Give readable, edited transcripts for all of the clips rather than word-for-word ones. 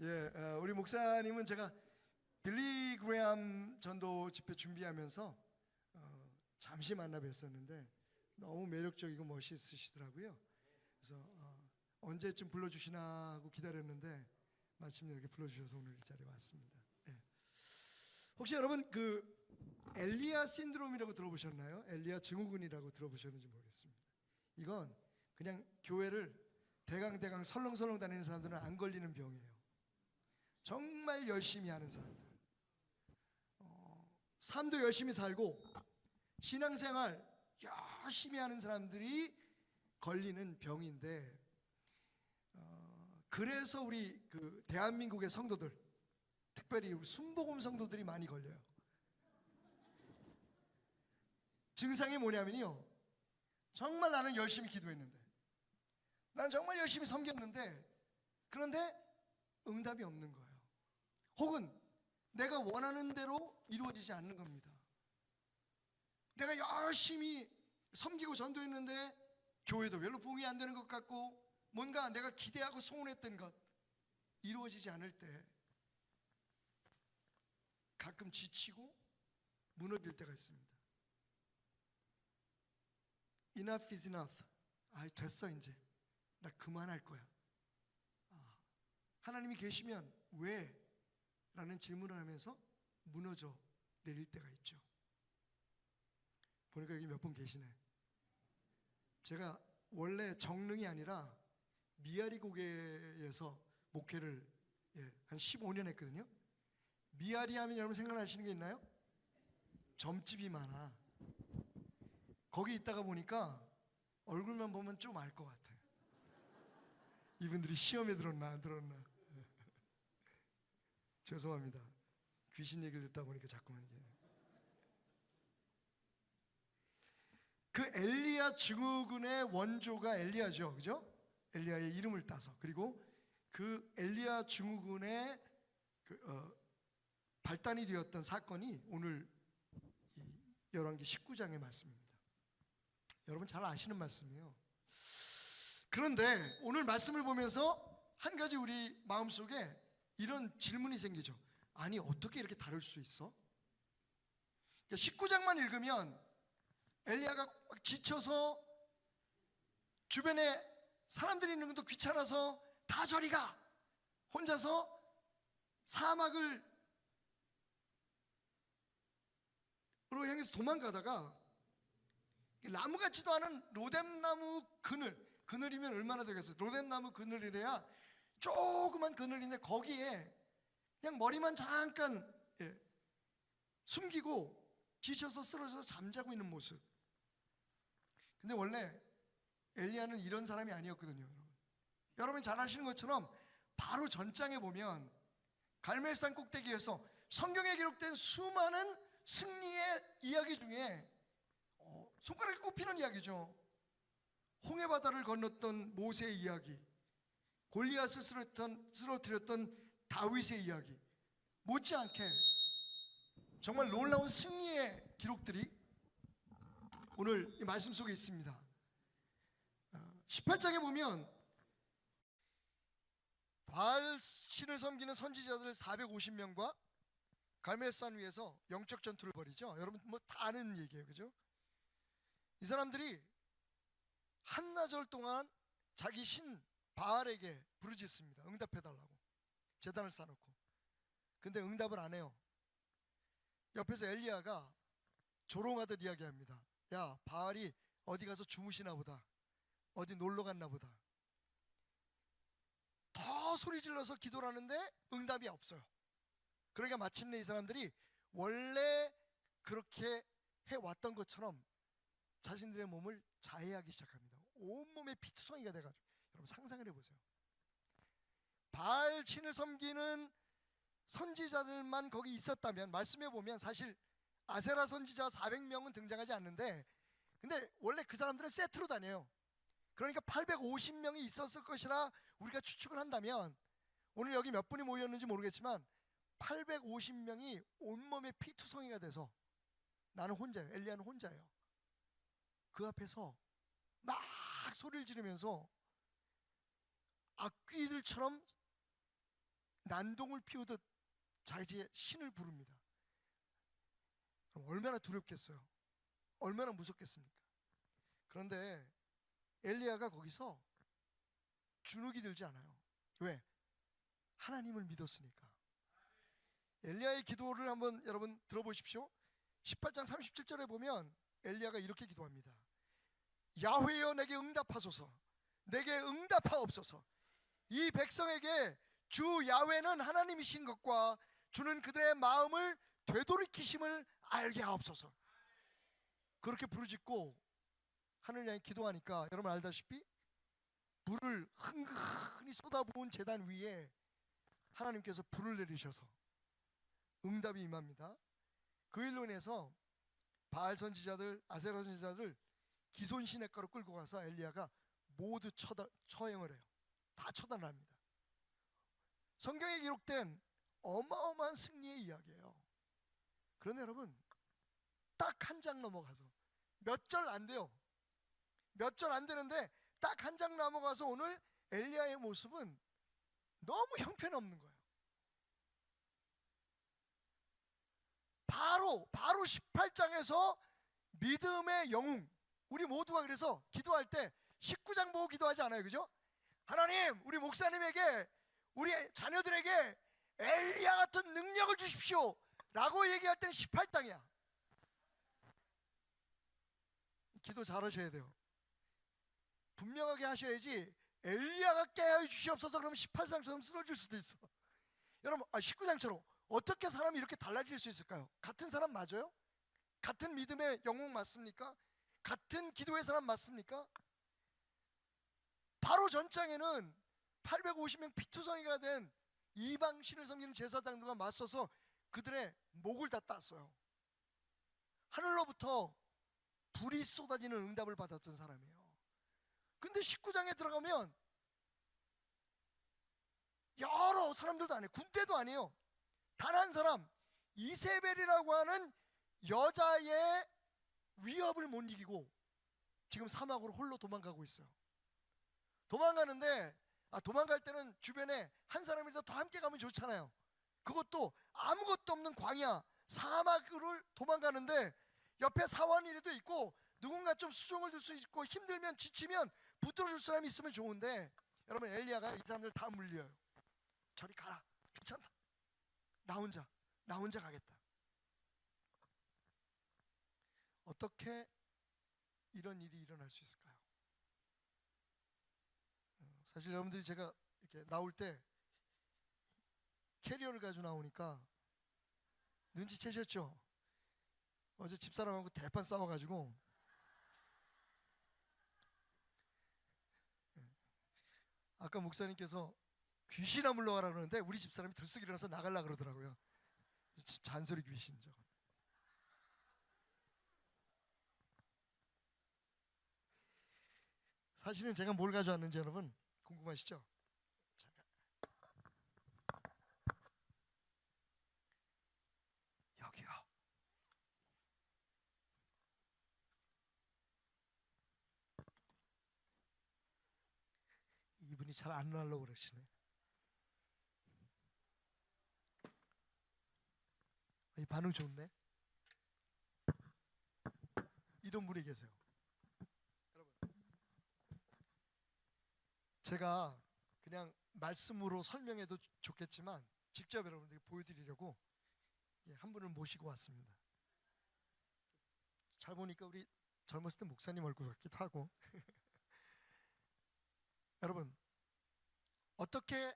우리 목사님은 제가 빌리 그레암 전도 집회 준비하면서 잠시 만나 뵀었는데 너무 매력적이고 멋있으시더라고요. 그래서 언제쯤 불러주시나 하고 기다렸는데 마침내 이렇게 불러주셔서 오늘 이 자리에 왔습니다. 혹시 여러분 그 엘리야 신드롬이라고 들어보셨나요? 엘리야 증후군이라고 들어보셨는지 모르겠습니다. 이건 그냥 교회를 대강 설렁설렁 다니는 사람들은 안 걸리는 병이에요. 정말 열심히 하는 사람들, 삶도 열심히 살고 신앙생활 열심히 하는 사람들이 걸리는 병인데, 그래서 우리 그 대한민국의 성도들, 특별히 우리 순복음 성도들이 많이 걸려요. 증상이 뭐냐면요, 정말 나는 열심히 기도했는데, 난 정말 열심히 섬겼는데, 그런데 응답이 없는 거예요. 혹은 내가 원하는 대로 이루어지지 않는 겁니다. 내가 열심히 섬기고 전도했는데 교회도 별로 부응이 안 되는 것 같고, 뭔가 내가 기대하고 소원했던 것 이루어지지 않을 때 가끔 지치고 무너질 때가 있습니다. Enough is enough. 됐어, 이제 나 그만할 거야. 하나님이 계시면 왜? 라는 질문을 하면서 무너져 내릴 때가 있죠. 보니까 여기 몇 분 계시네. 제가 원래 정릉이 아니라 미아리 고개에서 목회를 한 15년 했거든요. 미아리 하면 여러분 생각나시는 게 있나요? 점집이 많아. 거기 있다가 보니까 얼굴만 보면 좀 알 것 같아요. 이분들이 시험에 들었나 안 들었나. 죄송합니다. 귀신 얘기를 듣다 보니까 자꾸만 이게. 그 엘리야 증후군의 원조가 엘리야죠, 그죠? 엘리야의 이름을 따서. 그리고 그 엘리야 증후군의 발단이 되었던 사건이 오늘 열왕기 19장의 말씀입니다. 여러분 잘 아시는 말씀이에요. 그런데 오늘 말씀을 보면서 한 가지 우리 마음속에 이런 질문이 생기죠. 아니, 어떻게 이렇게 다를 수 있어? 19장만 읽으면 엘리야가 지쳐서 주변에 사람들이 있는 것도 귀찮아서 다 저리 가! 혼자서 사막으로 향해서 도망가다가 나무 같지도 않은 로뎀나무 그늘이면 얼마나 되겠어요? 로뎀나무 그늘이래야 조그만 그늘인데 거기에 그냥 머리만 잠깐 숨기고 지쳐서 쓰러져서 잠자고 있는 모습. 근데 원래 엘리야는 이런 사람이 아니었거든요. 여러분이 잘 아시는 것처럼 바로 전장에 보면 갈멜산 꼭대기에서 성경에 기록된 수많은 승리의 이야기 중에 손가락에 꼽히는 이야기죠. 홍해바다를 건넜던 모세의 이야기, 골리앗을 쓰러뜨렸던 다윗의 이야기, 못지않게 정말 놀라운 승리의 기록들이 오늘 이 말씀 속에 있습니다. 18장에 보면 바알 신을 섬기는 선지자들 450명과 갈멜산 위에서 영적 전투를 벌이죠. 여러분 뭐 다 아는 얘기예요, 그죠? 이 사람들이 한나절 동안 자기 신 바알에게 부르짖습니다. 응답해달라고. 제단을 쌓아놓고. 근데 응답을 안 해요. 옆에서 엘리야가 조롱하듯 이야기합니다. 야, 바알이 어디 가서 주무시나 보다. 어디 놀러 갔나 보다. 더 소리 질러서 기도를 하는데 응답이 없어요. 그러니까 마침내 이 사람들이 원래 그렇게 해왔던 것처럼 자신들의 몸을 자해하기 시작합니다. 온몸에 피투성이가 돼가지고. 여러분 상상을 해보세요. 바알 신을 섬기는 선지자들만 거기 있었다면, 말씀해 보면 사실 아세라 선지자 400명은 등장하지 않는데, 근데 원래 그 사람들은 세트로 다녀요. 그러니까 850명이 있었을 것이라 우리가 추측을 한다면, 오늘 여기 몇 분이 모였는지 모르겠지만 850명이 온몸에 피투성이가 돼서, 나는 혼자예요. 엘리야는 혼자예요. 그 앞에서 막 소리를 지르면서 악귀들처럼 난동을 피우듯 자기의 신을 부릅니다. 그럼 얼마나 두렵겠어요? 얼마나 무섭겠습니까? 그런데 엘리야가 거기서 주눅이 들지 않아요. 왜? 하나님을 믿었으니까. 엘리야의 기도를 한번 여러분 들어보십시오. 18장 37절에 보면 엘리야가 이렇게 기도합니다. 야훼여 내게 응답하소서. 내게 응답하옵소서. 이 백성에게 주 야훼는 하나님이신 것과 주는 그들의 마음을 되돌이키심을 알게 하옵소서. 그렇게 부르짖고 하늘 향해 기도하니까 여러분 알다시피 불을 흥건히 쏟아부은 제단 위에 하나님께서 불을 내리셔서 응답이 임합니다. 그 일로 인해서 바알 선지자들, 아세라 선지자들 기손 시냇가로 끌고 가서 엘리야가 모두 처형을 해요. 다 처단합니다. 성경에 기록된 어마어마한 승리의 이야기예요. 그런데 여러분 딱 한 장 넘어가서 몇 절 안 돼요. 몇 절 안 되는데 딱 한 장 넘어가서 오늘 엘리야의 모습은 너무 형편없는 거예요. 바로 18장에서 믿음의 영웅, 우리 모두가 그래서 기도할 때 19장 보고 기도하지 않아요, 그죠? 하나님, 우리 목사님에게, 우리 자녀들에게 엘리야 같은 능력을 주십시오 라고 얘기할 때는 18장이야. 기도 잘하셔야 돼요. 분명하게 하셔야지. 엘리야 같게 하여 주시옵소서 그러면 18장처럼 쓰러질 수도 있어. 여러분 19장처럼 어떻게 사람이 이렇게 달라질 수 있을까요? 같은 사람 맞아요? 같은 믿음의 영웅 맞습니까? 같은 기도의 사람 맞습니까? 바로 전장에는 850명 피투성이가 된 이방신을 섬기는 제사장들과 맞서서 그들의 목을 다 땄어요. 하늘로부터 불이 쏟아지는 응답을 받았던 사람이에요. 근데 19장에 들어가면 여러 사람들도 아니에요. 군대도 아니에요. 단 한 사람, 이세벨이라고 하는 여자의 위협을 못 이기고 지금 사막으로 홀로 도망가고 있어요. 도망가는데 도망갈 때는 주변에 한 사람이라도 더 함께 가면 좋잖아요. 그것도 아무것도 없는 광야 사막을 도망가는데 옆에 사원이라도 있고 누군가 좀 수종을 들 수 있고 힘들면 지치면 붙들어줄 사람이 있으면 좋은데 여러분 엘리야가 이 사람들 다 물려요. 저리 가라. 귀찮다. 나 혼자 가겠다. 어떻게 이런 일이 일어날 수 있을까요? 사실 여러분들이 제가 이렇게 나올 때 캐리어를 가지고 나오니까 눈치채셨죠? 어제 집사람하고 대판 싸워가지고 아까 목사님께서 귀신아 물러가라 그러는데 우리 집사람이 들썩 일어나서 나가려고 그러더라고요. 잔소리 귀신 저거. 사실은 제가 뭘 가져왔는지 여러분 궁금하시죠? 여기요. 이분이 잘 안 나려고 그러시네. 이 반응 좋네. 이런 분이 계세요. 여러분, 제가 그냥 말씀으로 설명해도 좋겠지만 직접 여러분들께 보여드리려고 한 분을 모시고 왔습니다. 잘 보니까 우리 젊었을 때 목사님 얼굴 같기도 하고 여러분 어떻게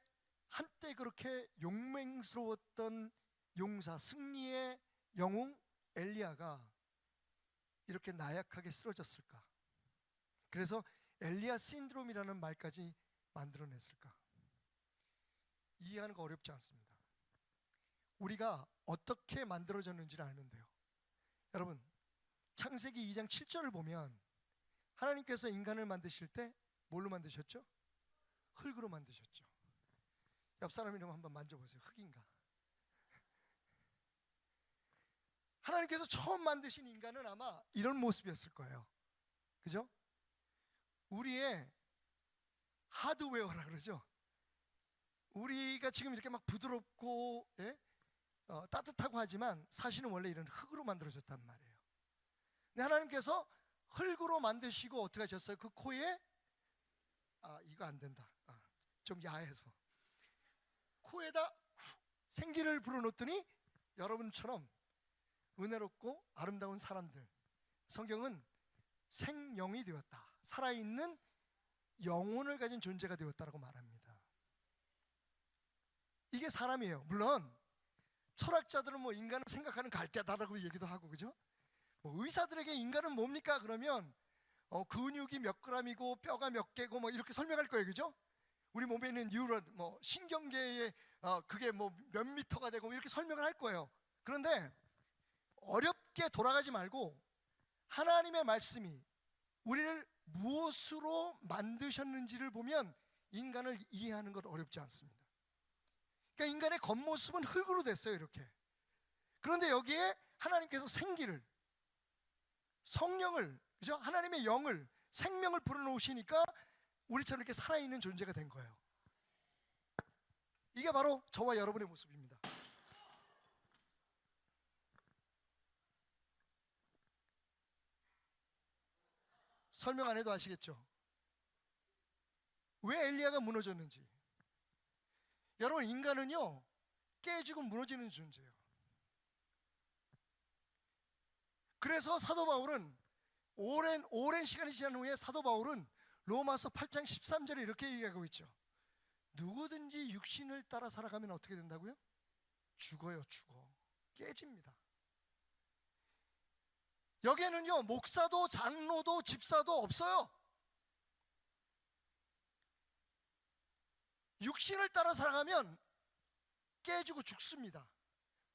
한때 그렇게 용맹스러웠던 용사 승리의 영웅 엘리야가 이렇게 나약하게 쓰러졌을까? 그래서 엘리야 신드롬이라는 말까지 만들어냈을까? 이해하는 거 어렵지 않습니다. 우리가 어떻게 만들어졌는지를 알면 돼요. 여러분 창세기 2장 7절을 보면 하나님께서 인간을 만드실 때 뭘로 만드셨죠? 흙으로 만드셨죠. 옆 사람 이름 한번 만져보세요. 흙인가? 하나님께서 처음 만드신 인간은 아마 이런 모습이었을 거예요. 그죠? 우리의 하드웨어라 그러죠. 우리가 지금 이렇게 막 부드럽고 따뜻하고 하지만 사실은 원래 이런 흙으로 만들어졌단 말이에요. 근데 하나님께서 흙으로 만드시고 어떻게 하셨어요? 그 코에 이거 안 된다. 좀 야해서 코에다 생기를 불어넣었더니 여러분처럼 은혜롭고 아름다운 사람들, 성경은 생명이 되었다, 살아있는 영혼을 가진 존재가 되었다라고 말합니다. 이게 사람이에요. 물론 철학자들은 뭐 인간을 생각하는 갈대다라고 얘기도 하고, 그죠? 뭐 의사들에게 인간은 뭡니까? 그러면 근육이 몇 그램이고 뼈가 몇 개고 뭐 이렇게 설명할 거예요, 그죠? 우리 몸에 있는 뉴런, 뭐 신경계에 그게 뭐 몇 미터가 되고 이렇게 설명을 할 거예요. 그런데 어렵게 돌아가지 말고 하나님의 말씀이 우리를 무엇으로 만드셨는지를 보면 인간을 이해하는 것 어렵지 않습니다. 그러니까 인간의 겉모습은 흙으로 됐어요, 이렇게. 그런데 여기에 하나님께서 생기를, 성령을, 그죠? 하나님의 영을, 생명을 불어넣으시니까 우리처럼 이렇게 살아있는 존재가 된 거예요. 이게 바로 저와 여러분의 모습입니다. 설명 안 해도 아시겠죠? 왜 엘리야가 무너졌는지. 여러분, 인간은요 깨지고 무너지는 존재예요. 그래서 사도 바울은 오랜 시간이 지난 후에 사도 바울은 로마서 8장 13절에 이렇게 얘기하고 있죠. 누구든지 육신을 따라 살아가면 어떻게 된다고요? 죽어요. 죽어. 깨집니다. 여기에는요 목사도 장로도 집사도 없어요. 육신을 따라 살아가면 깨지고 죽습니다.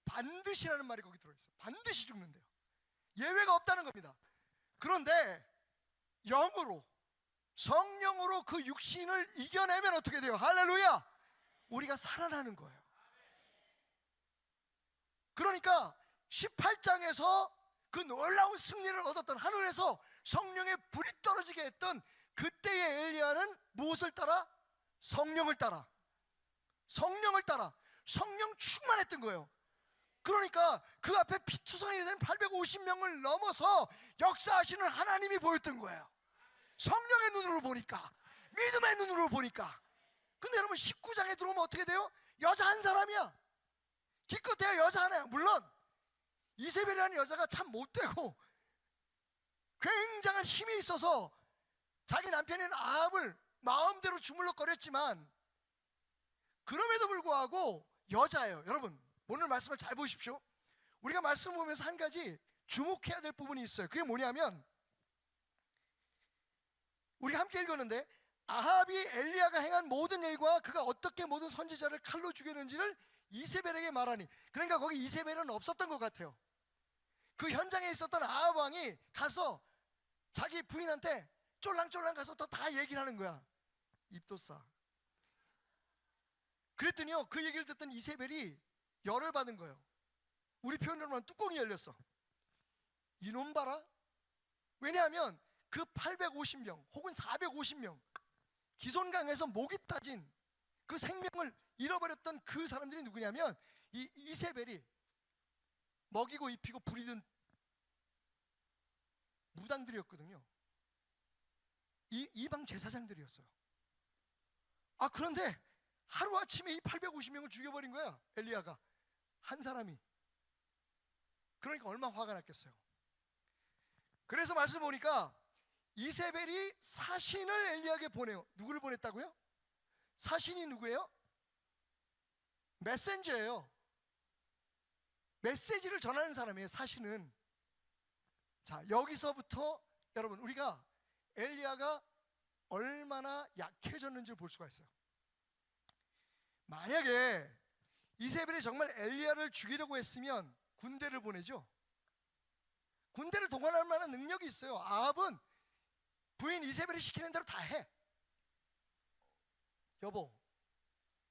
반드시라는 말이 거기 들어있어요. 반드시 죽는데요. 예외가 없다는 겁니다. 그런데 영으로, 성령으로 그 육신을 이겨내면 어떻게 돼요? 할렐루야! 우리가 살아나는 거예요. 그러니까 18장에서 그 놀라운 승리를 얻었던, 하늘에서 성령의 불이 떨어지게 했던 그때의 엘리야는 무엇을 따라? 성령을 따라. 성령을 따라. 성령 충만했던 거예요. 그러니까 그 앞에 피투성이 된 850명을 넘어서 역사하시는 하나님이 보였던 거예요. 성령의 눈으로 보니까, 믿음의 눈으로 보니까. 근데 여러분 19장에 들어오면 어떻게 돼요? 여자 한 사람이야. 기껏해야 여자 하나야. 물론 이세벨이라는 여자가 참 못되고 굉장한 힘이 있어서 자기 남편인 아합을 마음대로 주물럭거렸지만, 그럼에도 불구하고 여자예요. 여러분 오늘 말씀을 잘 보십시오. 우리가 말씀 보면서 한 가지 주목해야 될 부분이 있어요. 그게 뭐냐면, 우리가 함께 읽었는데 아합이 엘리야가 행한 모든 일과 그가 어떻게 모든 선지자를 칼로 죽였는지를 이세벨에게 말하니. 그러니까 거기 이세벨은 없었던 것 같아요. 그 현장에 있었던 아합 왕이 가서 자기 부인한테 쫄랑쫄랑 가서 또 다 얘기를 하는 거야. 입도 싸. 그랬더니요 그 얘기를 듣던 이세벨이 열을 받은 거예요. 우리 표현으로 하면 뚜껑이 열렸어. 이놈 봐라. 왜냐하면 그 850명 혹은 450명 기손강에서 목이 따진 그 생명을 잃어버렸던 그 사람들이 누구냐면 이세벨이 먹이고 입히고 부리던 무당들이었거든요. 이방 제사장들이었어요. 그런데 하루아침에 이 850명을 죽여버린 거야, 엘리야가. 한 사람이. 그러니까 얼마나 화가 났겠어요. 그래서 말씀 보니까 이세벨이 사신을 엘리야에게 보내요. 누구를 보냈다고요? 사신이 누구예요? 메신저예요. 메시지를 전하는 사람이에요, 사신은. 자, 여기서부터 여러분 우리가 엘리야가 얼마나 약해졌는지 볼 수가 있어요. 만약에 이세벨이 정말 엘리야를 죽이려고 했으면 군대를 보내죠. 군대를 동원할 만한 능력이 있어요. 아합은 부인 이세벨이 시키는 대로 다 해. 여보,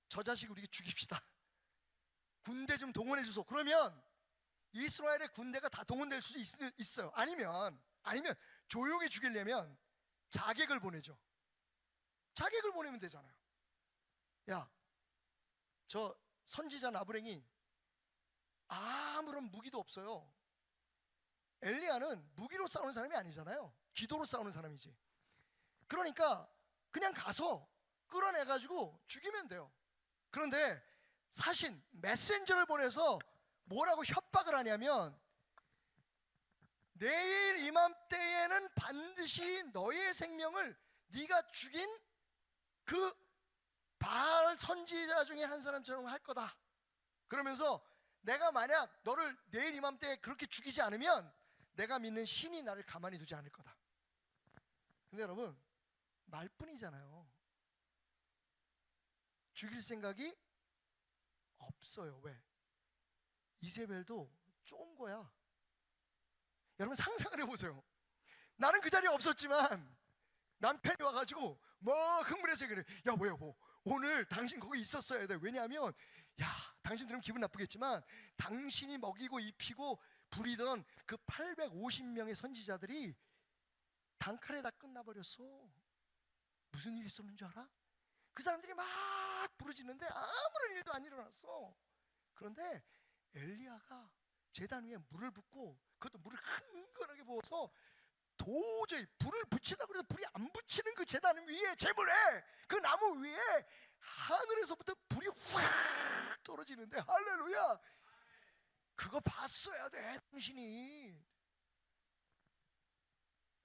저 자식 우리 죽입시다. 군대 좀 동원해 주소. 그러면 이스라엘의 군대가 다 동원될 수 있어요. 아니면 조용히 죽이려면 자객을 보내죠. 자객을 보내면 되잖아요. 야, 저 선지자 나부랭이 아무런 무기도 없어요. 엘리야는 무기로 싸우는 사람이 아니잖아요. 기도로 싸우는 사람이지. 그러니까 그냥 가서 끌어내가지고 죽이면 돼요. 그런데 사신 메신저를 보내서 뭐라고 협박을 하냐면, 내일 이맘때에는 반드시 너의 생명을 네가 죽인 그 바알 선지자 중에 한 사람처럼 할 거다. 그러면서 내가 만약 너를 내일 이맘때에 그렇게 죽이지 않으면 내가 믿는 신이 나를 가만히 두지 않을 거다. 근데 여러분, 말뿐이잖아요. 죽일 생각이 없어요. 왜? 이세벨도 쫀 거야. 여러분 상상을 해보세요. 나는 그 자리에 없었지만 남편이 와가지고 뭐 흥분해서 그래. 야 뭐야 뭐 오늘 당신 거기 있었어야 돼. 왜냐하면 야 당신 들으면 기분 나쁘겠지만 당신이 먹이고 입히고 부리던 그 850명의 선지자들이 단칼에 다 끝나버렸어. 무슨 일이 있었는 줄 알아? 그 사람들이 막 부르짖는데 아무런 일도 안 일어났어. 그런데 엘리야가 제단 위에 물을 붓고, 그것도 물을 흥건하게 부어서 도저히 불을 붙이려고 해서 불이 안 붙이는 그 제단 위에, 재물에 그 나무 위에 하늘에서부터 불이 확 떨어지는데, 할렐루야. 그거 봤어야 돼 당신이.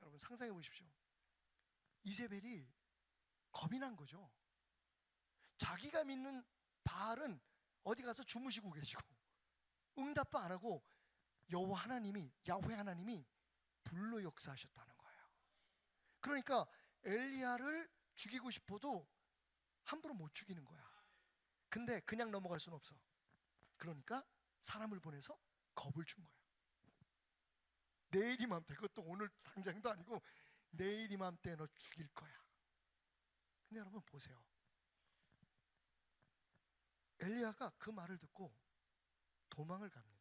여러분 상상해 보십시오. 이세벨이 겁이 난 거죠. 자기가 믿는 바알은 어디 가서 주무시고 계시고 응답도 안 하고 여호와 하나님이, 야훼 하나님이 불로 역사하셨다는 거예요. 그러니까 엘리야를 죽이고 싶어도 함부로 못 죽이는 거야. 근데 그냥 넘어갈 수는 없어. 그러니까 사람을 보내서 겁을 준 거야. 내일 이맘때, 그것도 오늘 당장도 아니고 내일 이맘때 너 죽일 거야. 근데 여러분 보세요. 엘리야가 그 말을 듣고 도망을 갑니다.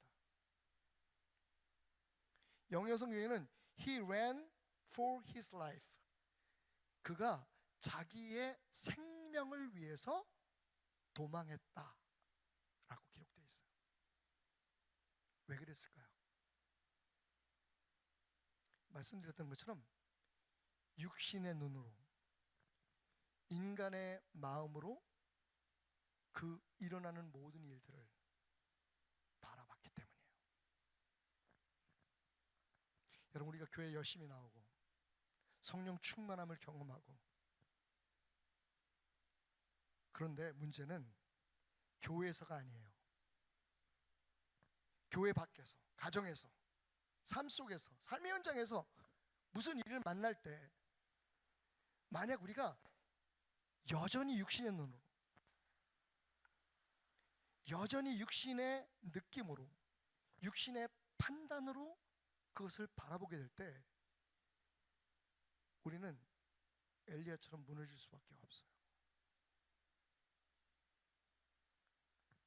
영어 성경에는 He ran for his life. 그가 자기의 생명을 위해서 도망했다 라고 기록되어 있어요. 왜 그랬을까요? 말씀드렸던 것처럼 육신의 눈으로, 인간의 마음으로 그 일어나는 모든 일들을 바라봤기 때문이에요. 여러분, 우리가 교회 열심히 나오고 성령 충만함을 경험하고, 그런데 문제는 교회에서가 아니에요. 교회 밖에서, 가정에서, 삶 속에서, 삶의 현장에서 무슨 일을 만날 때 만약 우리가 여전히 육신의 눈으로, 여전히 육신의 느낌으로, 육신의 판단으로 그것을 바라보게 될 때 우리는 엘리야처럼 무너질 수밖에 없어요.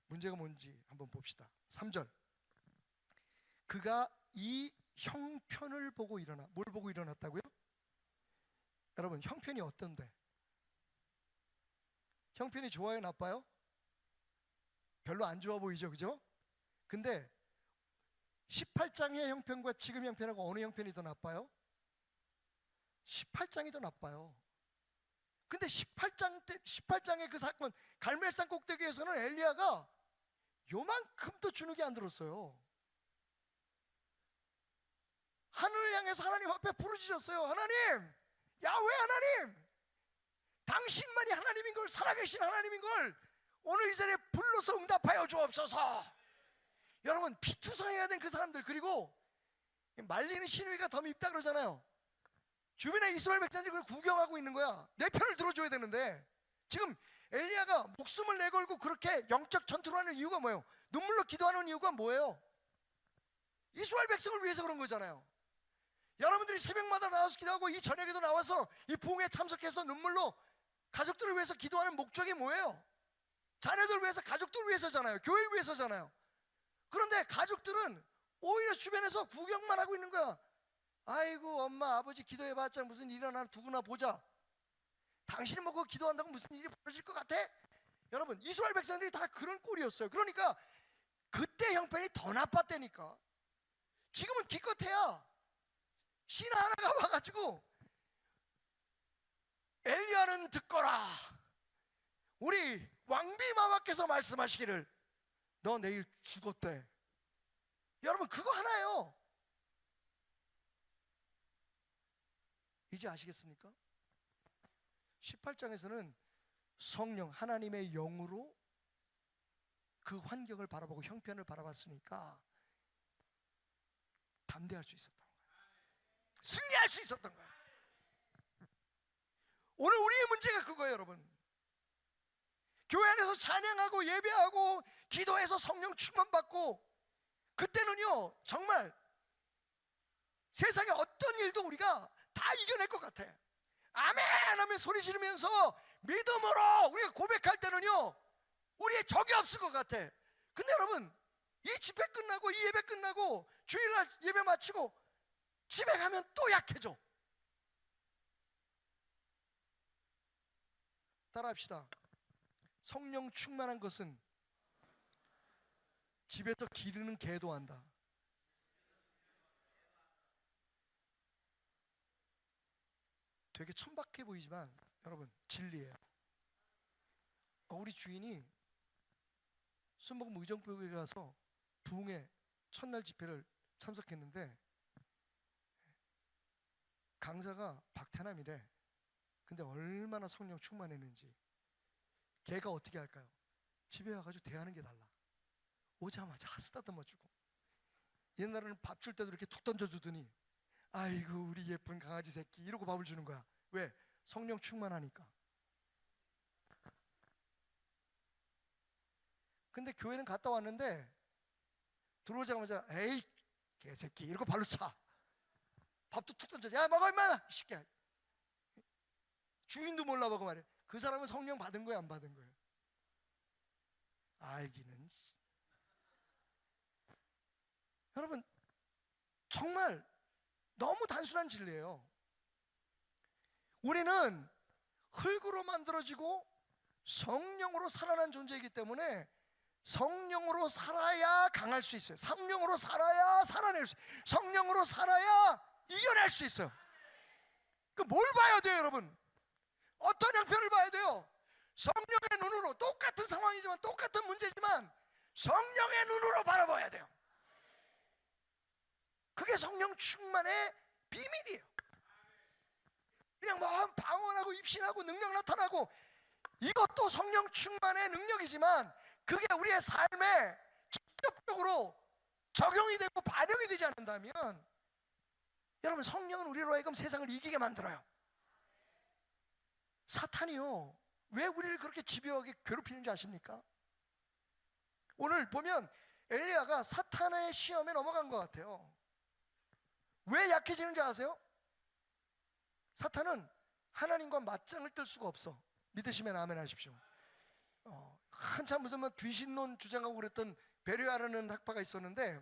문제가 뭔지 한번 봅시다. 3절. 그가 이 형편을 보고 일어나. 뭘 보고 일어났다고요? 여러분, 형편이 어떤데? 형편이 좋아요, 나빠요? 별로 안 좋아 보이죠, 그죠? 근데 18장의 형편과 지금 형편하고 어느 형편이 더 나빠요? 18장이 더 나빠요. 근데 18장의 그 사건, 갈멜산 꼭대기에서는 엘리야가 요만큼도 주눅이 안 들었어요. 하늘을 향해서 하나님 앞에 부르짖었어요. 하나님, 야훼 하나님, 당신만이 하나님인 걸, 살아계신 하나님인 걸 오늘 이 자리에 불러서 응답하여 주옵소서. 여러분, 피투성해야 된 그 사람들, 그리고 말리는 시누이가 더 밉다 그러잖아요. 주변에 이스라엘 백성들이 그걸 구경하고 있는 거야. 내 편을 들어줘야 되는데. 지금 엘리야가 목숨을 내걸고 그렇게 영적 전투를 하는 이유가 뭐예요? 눈물로 기도하는 이유가 뭐예요? 이스라엘 백성을 위해서 그런 거잖아요. 여러분들이 새벽마다 나와서 기도하고 이 저녁에도 나와서 이 부흥에 참석해서 눈물로 가족들을 위해서 기도하는 목적이 뭐예요? 자녀들을 위해서, 가족들을 위해서잖아요. 교회를 위해서잖아요. 그런데 가족들은 오히려 주변에서 구경만 하고 있는 거야. 아이고 엄마 아버지 기도해봤자 무슨 일이 일어나, 두고나 보자. 당신이 뭐 그거 기도한다고 무슨 일이 벌어질 것 같아? 여러분, 이스라엘 백성들이 다 그런 꼴이었어요. 그러니까 그때 형편이 더 나빴다니까. 지금은 기껏해야 신하 하나가 와가지고 엘리야는 듣거라, 우리 왕비 마마께서 말씀하시기를 너 내일 죽었대. 여러분, 그거 하나예요. 이제 아시겠습니까? 18장에서는 성령 하나님의 영으로 그 환경을 바라보고 형편을 바라봤으니까 담대할 수 있었던 거예요. 승리할 수 있었던 거예요. 오늘 우리의 문제가 그거예요, 여러분. 교회 안에서 찬양하고 예배하고 기도해서 성령 충만받고, 그때는요 정말 세상의 어떤 일도 우리가 다 이겨낼 것 같아. 아멘 하면 소리 지르면서 믿음으로 우리가 고백할 때는요 우리의 적이 없을 것 같아. 근데 여러분, 이 집회 끝나고 이 예배 끝나고 주일날 예배 마치고 집에 가면 또 약해져. 따라합시다. 성령 충만한 것은 집에서 기르는 개도 한다. 되게 천박해 보이지만 여러분, 진리예요. 우리 주인이 순복음 의정부에 가서 부흥회 첫날 집회를 참석했는데 강사가 박태남이래. 근데 얼마나 성령 충만했는지. 걔가 어떻게 할까요? 집에 와가지고 대하는 게 달라. 오자마자 쓰다듬어 주고, 옛날에는 밥 줄 때도 이렇게 툭 던져주더니 아이고 우리 예쁜 강아지 새끼 이러고 밥을 주는 거야. 왜? 성령 충만하니까. 근데 교회는 갔다 왔는데 들어오자마자 에이 개새끼 이러고 발로 차. 밥도 툭 던져. 야 먹어 임마 이 새끼야. 주인도 몰라보고 말이야. 그 사람은 성령 받은 거야 안 받은 거야? 알기는. 여러분, 정말 너무 단순한 진리예요. 우리는 흙으로 만들어지고 성령으로 살아난 존재이기 때문에 성령으로 살아야 강할 수 있어요. 성령으로 살아야 살아낼 수 있어요. 성령으로 살아야 이겨낼 수 있어요. 그 뭘 봐야 돼요, 여러분? 어떤 형편을 봐야 돼요? 성령의 눈으로. 똑같은 상황이지만 똑같은 문제지만 성령의 눈으로 바라봐야 돼요. 그게 성령 충만의 비밀이에요. 그냥 뭐 방언하고 입신하고 능력 나타나고 이것도 성령 충만의 능력이지만 그게 우리의 삶에 직접적으로 적용이 되고 반영이 되지 않는다면 여러분, 성령은 우리로 하여금 세상을 이기게 만들어요. 사탄이요, 왜 우리를 그렇게 집요하게 괴롭히는지 아십니까? 오늘 보면 엘리야가 사탄의 시험에 넘어간 것 같아요. 왜 약해지는지 아세요? 사탄은 하나님과 맞짱을 뜰 수가 없어. 믿으시면 아멘 하십시오. 한참 무슨 귀신론 주장하고 그랬던 베레아라는 학파가 있었는데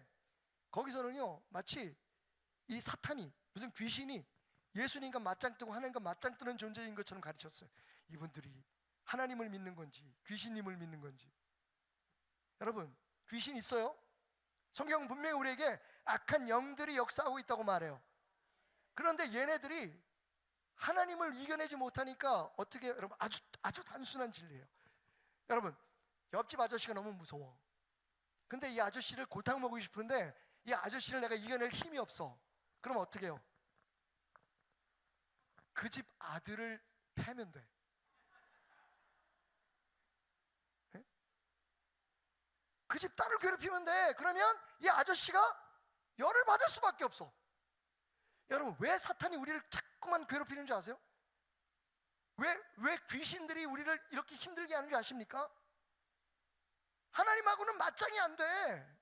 거기서는요 마치 이 사탄이 무슨 귀신이 예수님과 맞짱 뜨고 하나님과 맞짱 뜨는 존재인 것처럼 가르쳤어요. 이분들이 하나님을 믿는 건지 귀신님을 믿는 건지. 여러분, 귀신 있어요? 성경은 분명히 우리에게 악한 영들이 역사하고 있다고 말해요. 그런데 얘네들이 하나님을 이겨내지 못하니까 어떻게, 여러분, 아주 단순한 진리예요. 여러분, 옆집 아저씨가 너무 무서워. 근데 이 아저씨를 골탕 먹이고 싶은데 이 아저씨를 내가 이겨낼 힘이 없어. 그럼 어떻게 해요? 그 집 아들을 패면 돼. 그 집 딸을 괴롭히면 돼. 그러면 이 아저씨가 열을 받을 수밖에 없어. 여러분, 왜 사탄이 우리를 자꾸만 괴롭히는 줄 아세요? 왜 귀신들이 우리를 이렇게 힘들게 하는 줄 아십니까? 하나님하고는 맞짱이 안 돼.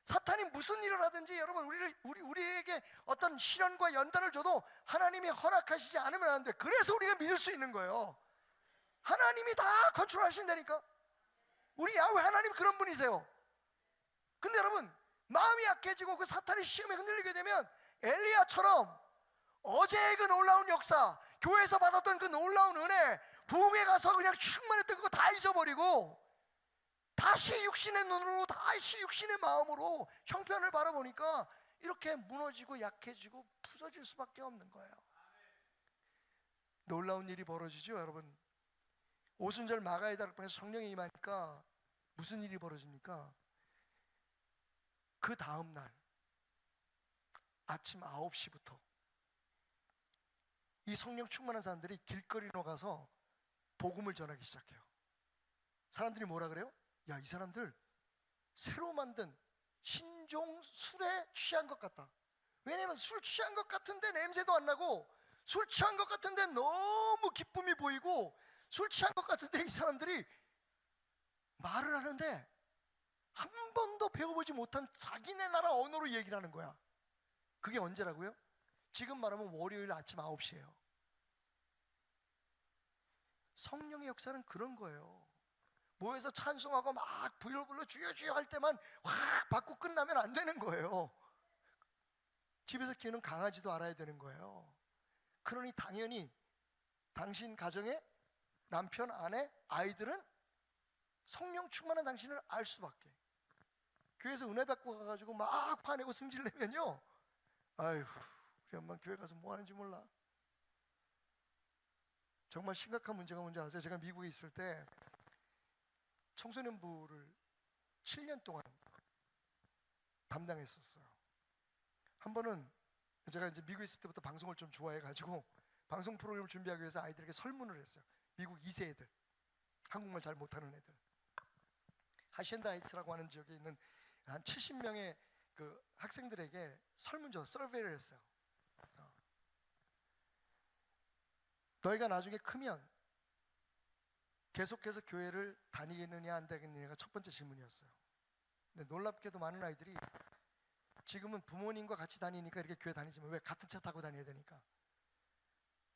사탄이 무슨 일을 하든지 여러분, 우리에게 어떤 시련과 연단을 줘도 하나님이 허락하시지 않으면 안 돼. 그래서 우리가 믿을 수 있는 거예요. 하나님이 다 컨트롤하신다니까. 우리 야훼 하나님 그런 분이세요. 근데 여러분, 마음이 약해지고 그 사탄의 시험에 흔들리게 되면 엘리야처럼 어제의 그 놀라운 역사, 교회에서 받았던 그 놀라운 은혜, 부흥회 가서 그냥 충만했던 거 다 잊어버리고 다시 육신의 눈으로, 다시 육신의 마음으로 형편을 바라보니까 이렇게 무너지고 약해지고 부서질 수밖에 없는 거예요. 놀라운 일이 벌어지죠, 여러분. 오순절 마가의 다락방에서 성령이 임하니까 무슨 일이 벌어집니까? 그 다음 날 아침 9시부터 이 성령 충만한 사람들이 길거리로 가서 복음을 전하기 시작해요. 사람들이 뭐라 그래요? 야, 이 사람들 새로 만든 신종 술에 취한 것 같다. 왜냐면 술 취한 것 같은데 냄새도 안 나고, 술 취한 것 같은데 너무 기쁨이 보이고, 술 취한 것 같은데 이 사람들이 말을 하는데 한 번도 배워보지 못한 자기네 나라 언어로 얘기를 하는 거야. 그게 언제라고요? 지금 말하면 월요일 아침 9시예요. 성령의 역사는 그런 거예요. 모여서 찬송하고 막 불러 주여 주여 할 때만 확 받고 끝나면 안 되는 거예요. 집에서 키우는 강아지도 알아야 되는 거예요. 그러니 당연히 당신 가정의 남편, 아내, 아이들은 성령 충만한 당신을 알 수밖에. 교회에서 은혜 받고 가가지고 막 화내고 승질 내면요, 아휴, 우리 엄마 교회 가서 뭐 하는지 몰라. 정말 심각한 문제가 뭔지 아세요? 제가 미국에 있을 때 청소년부를 7년 동안 담당했었어요. 한 번은 제가 이제 미국에 있을 때부터 방송을 좀 좋아해가지고 방송 프로그램을 준비하기 위해서 아이들에게 설문을 했어요. 미국 2세 애들, 한국말 잘 못하는 애들, 하셴다 하이츠라고 하는 지역에 있는 한 70명의 그 학생들에게 설문조, 서베이를 했어요. 너희가 나중에 크면 계속해서 교회를 다니겠느냐 안 다니겠느냐가 첫 번째 질문이었어요. 근데 놀랍게도 많은 아이들이 지금은 부모님과 같이 다니니까 이렇게 교회 다니지만 왜 같은 차 타고 다녀야 되니까.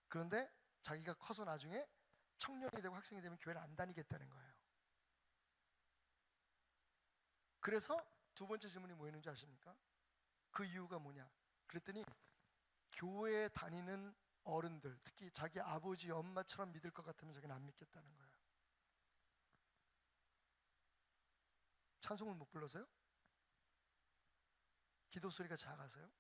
그런데 자기가 커서 나중에 청년이 되고 학생이 되면 교회를 안 다니겠다는 거예요. 그래서 두 번째 질문이 뭐였는지 아십니까? 그 이유가 뭐냐? 그랬더니 교회에 다니는 어른들, 특히 자기 아버지, 엄마처럼 믿을 것 같으면 자기는 안 믿겠다는 거예요. 찬송을 못 불러서요? 기도 소리가 작아서요?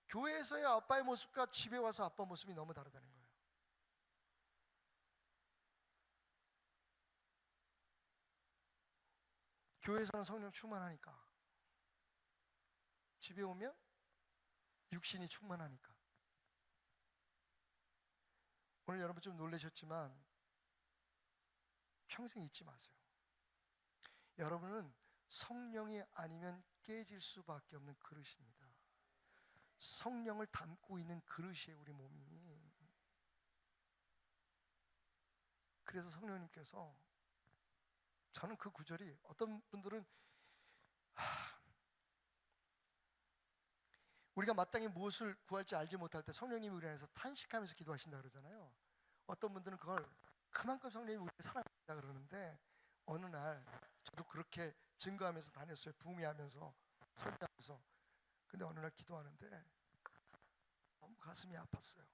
교회에서의 아빠의 모습과 집에 와서 아빠 모습이 너무 다르다는 거예요. 교회에서는 성령 충만하니까, 집에 오면 육신이 충만하니까. 오늘 여러분 좀 놀라셨지만 평생 잊지 마세요. 여러분은 성령이 아니면 깨질 수밖에 없는 그릇입니다. 성령을 담고 있는 그릇이에요, 우리 몸이. 그래서 성령님께서, 저는 그 구절이, 어떤 분들은 우리가 마땅히 무엇을 구할지 알지 못할 때 성령님이 우리 안에서 탄식하면서 기도하신다 그러잖아요. 어떤 분들은 그걸 그만큼 성령님이 우리를 사랑한다 그러는데, 어느 날 저도 그렇게 증거하면서 다녔어요. 부흥회하면서, 설교하면서. 근데 어느 날 기도하는데 너무 가슴이 아팠어요.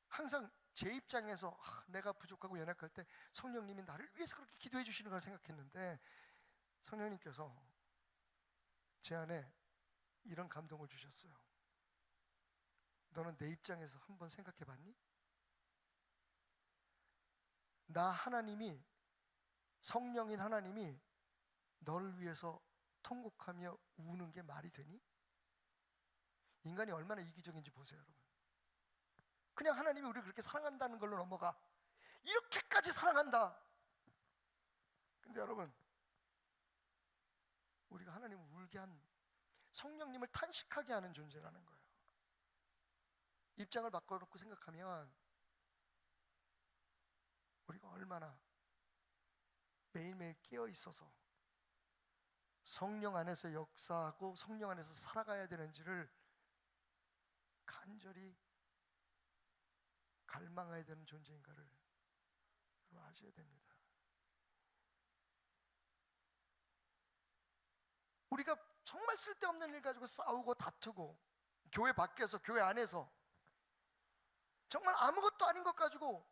항상 제 입장에서 내가 부족하고 연약할 때 성령님이 나를 위해서 그렇게 기도해 주시는 걸 생각했는데, 성령님께서 제 안에 이런 감동을 주셨어요. 너는 내 입장에서 한번 생각해 봤니? 나 하나님이, 성령인 하나님이 너를 위해서 통곡하며 우는 게 말이 되니? 인간이 얼마나 이기적인지 보세요, 여러분. 그냥 하나님이 우리를 그렇게 사랑한다는 걸로 넘어가. 이렇게까지 사랑한다. 근데 여러분, 우리가 하나님을 울게 한, 성령님을 탄식하게 하는 존재라는 거예요. 입장을 바꿔놓고 생각하면 우리가 얼마나 매일매일 깨어 있어서 성령 안에서 역사하고 성령 안에서 살아가야 되는지를 간절히 갈망해야 되는 존재인가를 여러분 아셔야 됩니다. 우리가 정말 쓸데없는 일 가지고 싸우고 다투고, 교회 밖에서 교회 안에서 정말 아무것도 아닌 것 가지고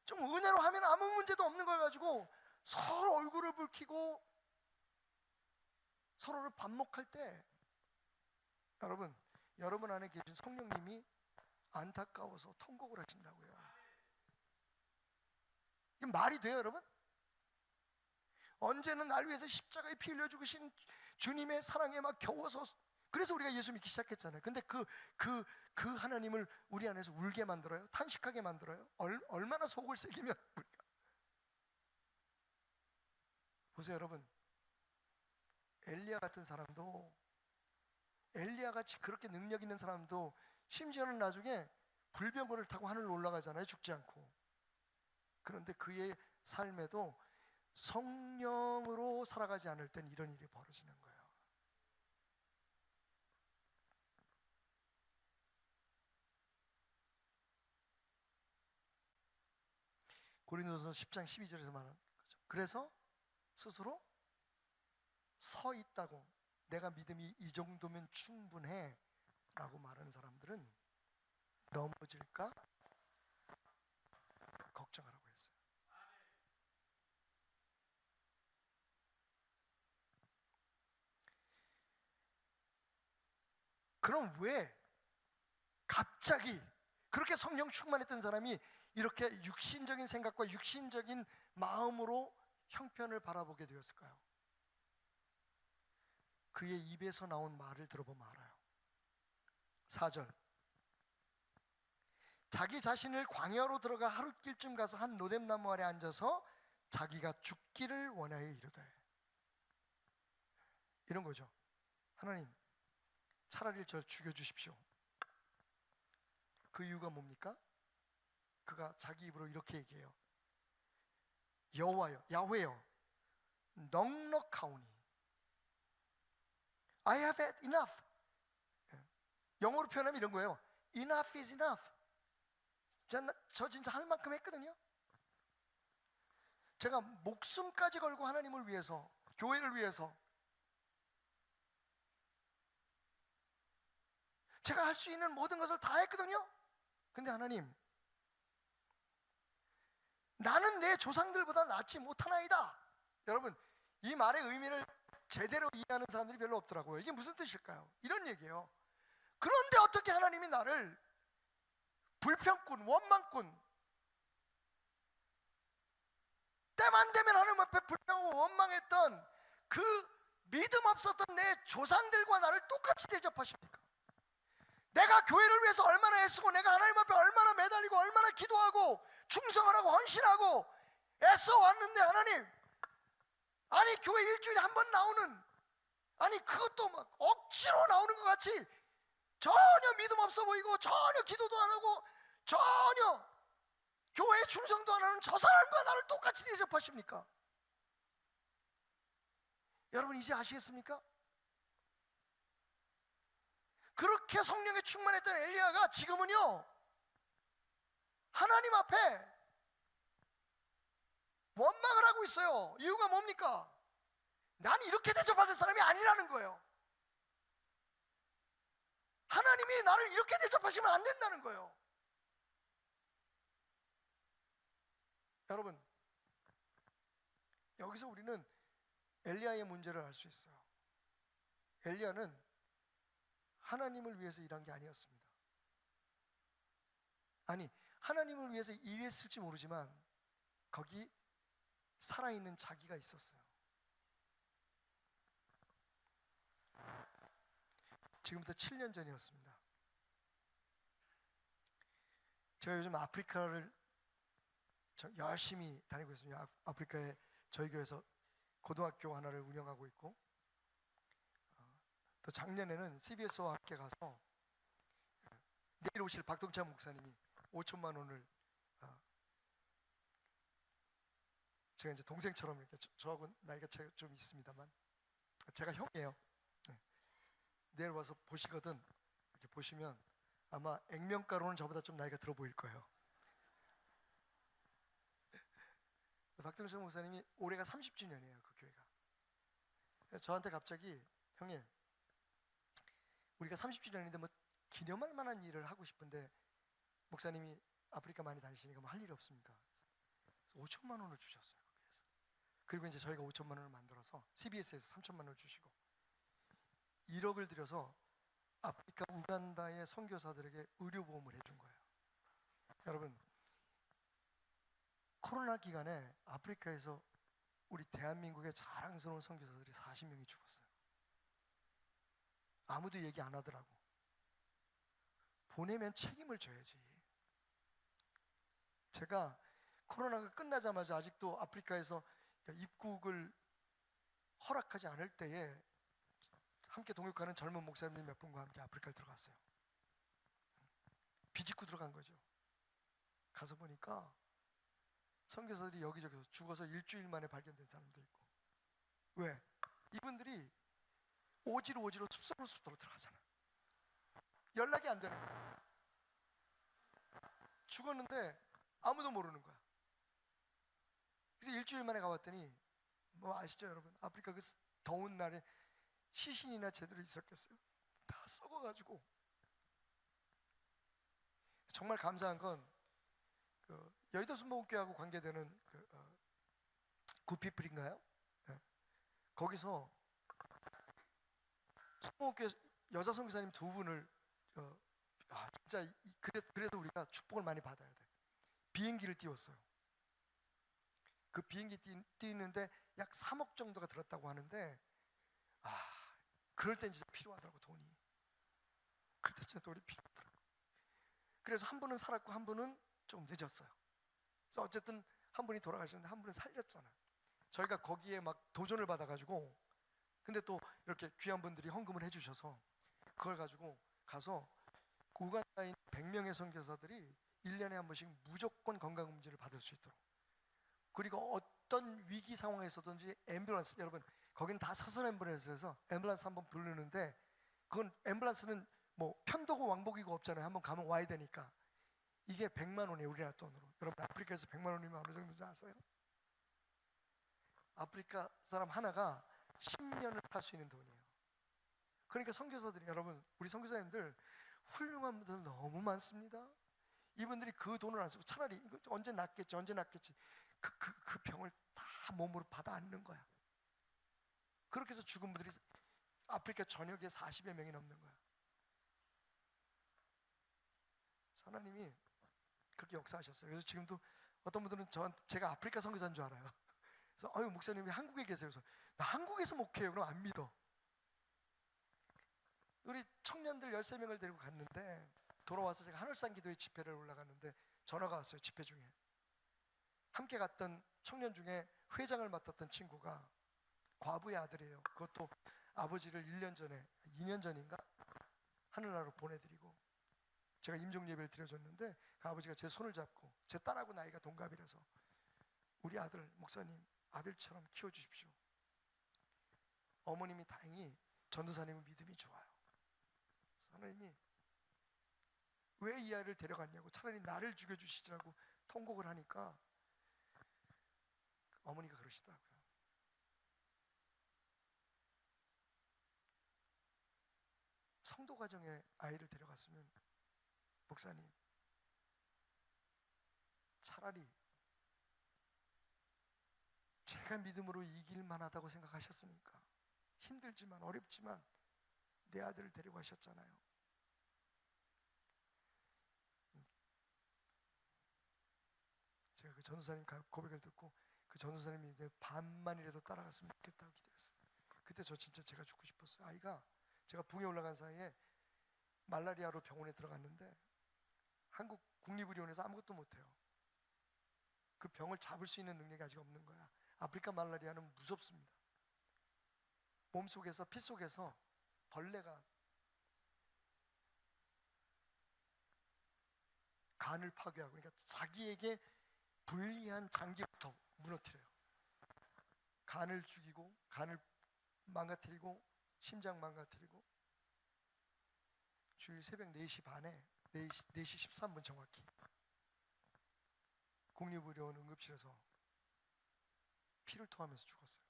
좀 은혜로 하면 아무 문제도 없는 걸 가지고 서로 얼굴을 붉히고 서로를 반목할 때, 여러분 안에 계신 성령님이 안타까워서 통곡을 하신다고요. 이게 말이 돼요, 여러분? 언제는 날 위해서 십자가에 피 흘려 죽으신 주님의 사랑에 막 겨워서, 그래서 우리가 예수 믿기 시작했잖아요. 근데 그 하나님을 우리 안에서 울게 만들어요? 탄식하게 만들어요? 얼마나 속을 새기면 우리가. 보세요, 여러분. 엘리야 같은 사람도, 엘리야 같이 그렇게 능력 있는 사람도 심지어는 나중에 불병거를 타고 하늘로 올라가잖아요, 죽지 않고. 그런데 그의 삶에도 성령으로 살아가지 않을 땐 이런 일이 벌어지는 거예요. 고린도서 10장 12절에서 말하는 거죠. 그래서 스스로 서 있다고, 내가 믿음이 이 정도면 충분해 라고 말하는 사람들은 넘어질까 걱정하라고 했어요. 그럼 왜 갑자기 그렇게 성령 충만했던 사람이 이렇게 육신적인 생각과 육신적인 마음으로 형편을 바라보게 되었을까요? 그의 입에서 나온 말을 들어보면 알아요. 4절, 자기 자신을 광야로 들어가 하룻길쯤 가서 한 노뎀나무 아래 앉아서 자기가 죽기를 원하여 이르되. 이런 거죠. 하나님, 차라리 저 죽여주십시오. 그 이유가 뭡니까? 그가 자기 입으로 이렇게 얘기해요. 여호와여, 야훼여, 넉넉하오니 I have had enough. 영어로 표현하면 이런 거예요. Enough is enough. 저 진짜 할 만큼 했거든요. 제가 목숨까지 걸고 하나님을 위해서, 교회를 위해서 제가 할 수 있는 모든 것을 다 했거든요. 근데 하나님, 나는 내 조상들보다 낫지 못하나이다. 여러분, 이 말의 의미를 제대로 이해하는 사람들이 별로 없더라고요. 이게 무슨 뜻일까요? 이런 얘기예요. 그런데 어떻게 하나님이 나를 불평꾼, 원망꾼, 때만 되면 하나님 앞에 불평하고 원망했던 그 믿음 없었던 내 조상들과 나를 똑같이 대접하십니까? 내가 교회를 위해서 얼마나 애쓰고, 내가 하나님 앞에 얼마나 매달리고, 얼마나 기도하고 충성을 하고 헌신하고 애써 왔는데, 하나님, 아니 교회 일주일에 한 번 나오는, 아니 그것도 막 억지로 나오는 것 같이 전혀 믿음 없어 보이고, 전혀 기도도 안 하고, 전혀 교회에 충성도 안 하는 저 사람과 나를 똑같이 대접하십니까? 여러분, 이제 아시겠습니까? 그렇게 성령에 충만했던 엘리야가 지금은요, 하나님 앞에 원망을 하고 있어요. 이유가 뭡니까? 난 이렇게 대접받을 사람이 아니라는 거예요. 하나님이 나를 이렇게 대접하시면 안 된다는 거예요. 여러분, 여기서 우리는 엘리야의 문제를 알 수 있어요. 엘리야는 하나님을 위해서 일한 게 아니었습니다. 아니, 하나님을 위해서 일했을지 모르지만 거기 살아있는 자기가 있었어요. 지금부터 7년 전이었습니다. 제가 요즘 아프리카를 열심히 다니고 있습니다. 아프리카에 저희 교회에서 고등학교 하나를 운영하고 있고, 또 작년에는 CBS와 함께 가서 내일 오실 박동찬 목사님이 5천만 원을, 제가 이제 동생처럼 이렇게, 저하고 나이가 좀 있습니다만 제가 형이에요. 네. 내일 와서 보시거든. 이렇게 보시면 아마 액면가로는 저보다 좀 나이가 들어 보일 거예요. 박동찬 목사님이 올해가 30주년이에요. 그 교회가. 저한테 갑자기, 형님, 우리가 30주년인데 뭐 기념할 만한 일을 하고 싶은데 목사님이 아프리카 많이 다니시니까 뭐 할 일이 없습니까? 5천만 원을 주셨어요. 그리고 이제 저희가 5천만 원을 만들어서 CBS에서 3천만 원을 주시고 1억을 들여서 아프리카 우간다의 선교사들에게 의료보험을 해준 거예요. 여러분, 코로나 기간에 아프리카에서 우리 대한민국의 자랑스러운 선교사들이 40명이 죽었어요. 아무도 얘기 안 하더라고. 보내면 책임을 져야지. 제가 코로나가 끝나자마자 아직도 아프리카에서 입국을 허락하지 않을 때에 함께 동역하는 젊은 목사님 몇 분과 함께 아프리카에 들어갔어요. 비집고 들어간 거죠. 가서 보니까 선교사들이 여기저기서 죽어서 일주일 만에 발견된 사람도 있고. 왜? 이분들이 오지로 숲속으로 들어가잖아. 연락이 안 되는 거야. 죽었는데 아무도 모르는 거야. 그래서 일주일 만에 가봤더니 뭐 아시죠 여러분? 아프리카 그 더운 날에 시신이나 제대로 있었겠어요? 다 썩어가지고. 정말 감사한 건 여의도 순복음교회하고 관계되는 굿피플인가요? 네. 거기서 순복음교회 여자 선교사님 두 분을 진짜 그래도 우리가 축복을 많이 받아야 돼. 비행기를 띄웠어요. 그 비행기 띄는데 약 3억 정도가 들었다고 하는데 그럴 땐 진짜 필요하더라고 돈이. 그럴 때 진짜 돈이 필요하더라고. 그래서 한 분은 살았고 한 분은 좀 늦었어요. 그래서 어쨌든 한 분이 돌아가셨는데 한 분은 살렸잖아요. 저희가 거기에 막 도전을 받아가지고 근데 또 이렇게 귀한 분들이 헌금을 해주셔서 그걸 가지고 가서 우간다에 있는 100명의 선교사들이 1년에 한 번씩 무조건 건강검진을 받을 수 있도록, 그리고 어떤 위기 상황에서든지 앰뷸런스, 여러분 거기는 다 사설 앰뷸런스에서 앰뷸런스 한번 부르는데 그건 앰뷸런스는 뭐 편도고 왕복이고 없잖아요. 한번 가면 와야 되니까. 이게 100만 원이에요 우리나라 돈으로. 여러분 아프리카에서 100만 원이면 어느 정도인지 아세요? 아프리카 사람 하나가 10년을 살 수 있는 돈이에요. 그러니까 선교사들이, 여러분 우리 선교사님들 훌륭한 분들 너무 많습니다. 이분들이 그 돈을 안 쓰고 차라리 이거 언제 낫겠지 그 병을 다 몸으로 받아 안는 거야. 그렇게 해서 죽은 분들이 아프리카 전역에 40여 명이 넘는 거야. 하나님이 그렇게 역사하셨어요. 그래서 지금도 어떤 분들은 제가 아프리카 선교사인 줄 알아요. 그래서 목사님이 한국에 계세요. 그래서 나 한국에서 목회해요. 그럼 안 믿어. 우리 청년들 13명을 데리고 갔는데 돌아와서 제가 하늘산 기도회 집회를 올라갔는데 전화가 왔어요. 집회 중에 함께 갔던 청년 중에 회장을 맡았던 친구가 과부의 아들이에요. 그것도 아버지를 1년 전에 2년 전인가 하늘나라로 보내드리고 제가 임종 예배를 드려줬는데 그 아버지가 제 손을 잡고, 제 딸하고 나이가 동갑이라서 우리 아들 목사님 아들처럼 키워주십시오. 어머님이 다행히 전도사님은 믿음이 좋아요. 하나님이 왜 이 아이를 데려갔냐고, 차라리 나를 죽여주시라고 통곡을 하니까 어머니가 그러시더라고요. 성도 가정에 아이를 데려갔으면 목사님 차라리 제가 믿음으로 이길 만하다고 생각하셨으니까 힘들지만 어렵지만 내 아들을 데리고 가셨잖아요. 제가 그 전도사님 고백을 듣고 그 전도사님이 이제 반만이라도 따라갔으면 좋겠다고 기도했어요. 그때 저 진짜 제가 죽고 싶었어요. 아이가 제가 붕에 올라간 사이에 말라리아로 병원에 들어갔는데 한국 국립의료원에서 아무것도 못해요. 그 병을 잡을 수 있는 능력이 아직 없는 거야. 아프리카 말라리아는 무섭습니다. 몸속에서 피 속에서 벌레가 간을 파괴하고, 그러니까 자기에게 불리한 장기부터 무너뜨려요. 간을 죽이고 간을 망가뜨리고 심장 망가뜨리고. 주일 새벽 4시 반에 4시 13분 정확히 국립의료원 응급실에서 피를 토하면서 죽었어요.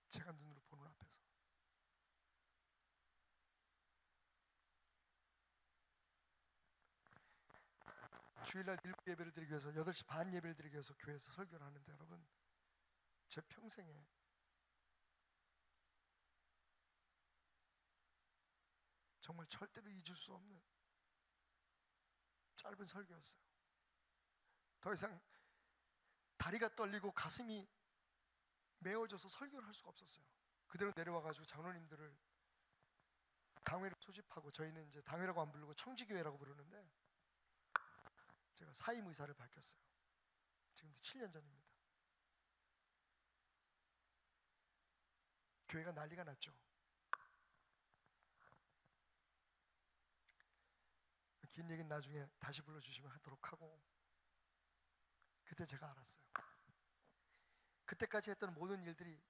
제가 눈으로 보는 앞에서. 주일날 1부 예배를 드리기 위해서 8시 반 예배를 드리기 위해서 교회에서 설교를 하는데 여러분, 제 평생에 정말 절대로 잊을 수 없는 짧은 설교였어요. 더 이상 다리가 떨리고 가슴이 메어져서 설교를 할 수가 없었어요. 그대로 내려와가지고 장로님들을 당회를 소집하고, 저희는 이제 당회라고 안 부르고 청지교회라고 부르는데, 제가 사임 의사를 밝혔어요. 지금부터 7년 전입니다. 교회가 난리가 났죠. 긴 얘기는 나중에 다시 불러주시면 하도록 하고, 그때 제가 알았어요. 그때까지 했던 모든 일들이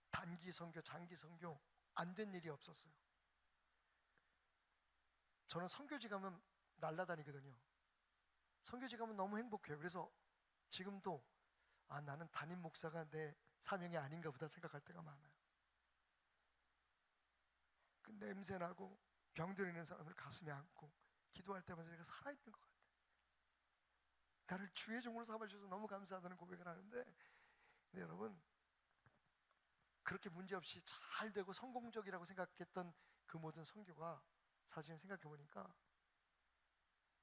단기 선교, 장기 선교 안 된 일이 없었어요. 저는 선교지 가면 날라다니거든요. 선교지 가면 너무 행복해요. 그래서 지금도 나는 담임 목사가 내 사명이 아닌가 보다 생각할 때가 많아요. 그 냄새나고 병들어 있는 사람을 가슴에 안고 기도할 때마다 제가 살아있는 것 같아요. 나를 주의 종으로 삼아주셔서 너무 감사하다는 고백을 하는데, 근데 여러분, 그렇게 문제없이 잘 되고 성공적이라고 생각했던 그 모든 선교가 사실은 생각해보니까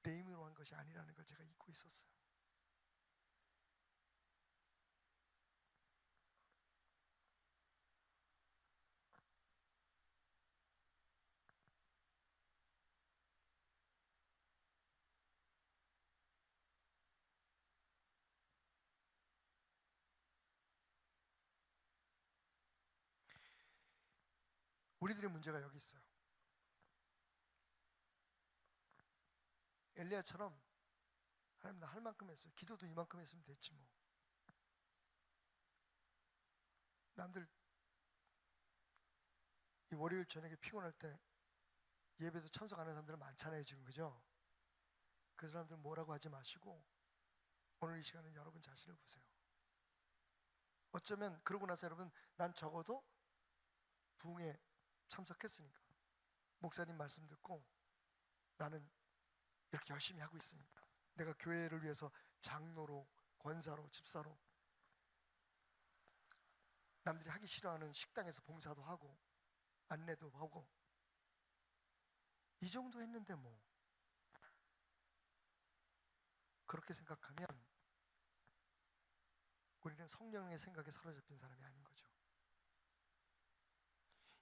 내 힘으로 한 것이 아니라는 걸 제가 잊고 있었어요. 우리들의 문제가 여기 있어요. 엘리야처럼 하나님 나 할 만큼 했어요. 기도도 이만큼 했으면 됐지 뭐. 남들 이 월요일 저녁에 피곤할 때 예배도 참석 안 하는 사람들은 많잖아요 지금, 그죠? 그 사람들은 뭐라고 하지 마시고 오늘 이 시간은 여러분 자신을 보세요. 어쩌면 그러고 나서 여러분, 난 적어도 부흥에 참석했으니까, 목사님 말씀 듣고 나는 이렇게 열심히 하고 있으니까, 내가 교회를 위해서 장로로, 권사로, 집사로, 남들이 하기 싫어하는 식당에서 봉사도 하고 안내도 하고, 이 정도 했는데 뭐. 그렇게 생각하면 우리는 성령의 생각에 사로잡힌 사람이 아닌 거죠.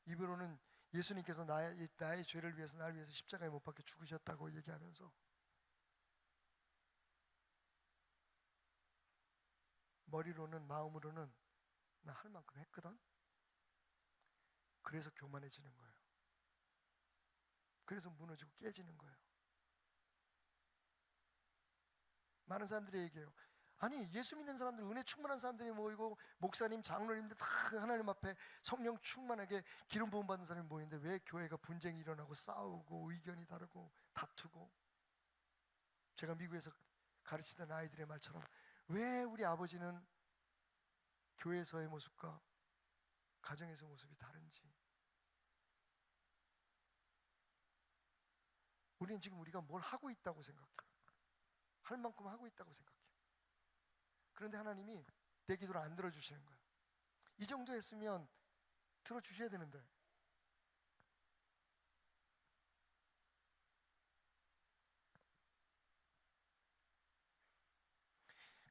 입으로는 예수님께서 나의 죄를 위해서, 나를 위해서 십자가에 못 박혀 죽으셨다고 얘기하면서 머리로는, 마음으로는 나 할 만큼 했거든. 그래서 교만해지는 거예요. 그래서 무너지고 깨지는 거예요. 많은 사람들이 얘기해요. 아니, 예수 믿는 사람들, 은혜 충만한 사람들이 모이고 목사님, 장로님들 다 하나님 앞에 성령 충만하게 기름 부음 받은 사람이 모이는데 왜 교회가 분쟁이 일어나고 싸우고 의견이 다르고 다투고. 제가 미국에서 가르치던 아이들의 말처럼 왜 우리 아버지는 교회에서의 모습과 가정에서 모습이 다른지. 우리는 지금 우리가 뭘 하고 있다고 생각해요. 할 만큼 하고 있다고 생각해요. 그런데 하나님이 내 기도를 안 들어주시는 거예요. 이 정도 했으면 들어주셔야 되는데.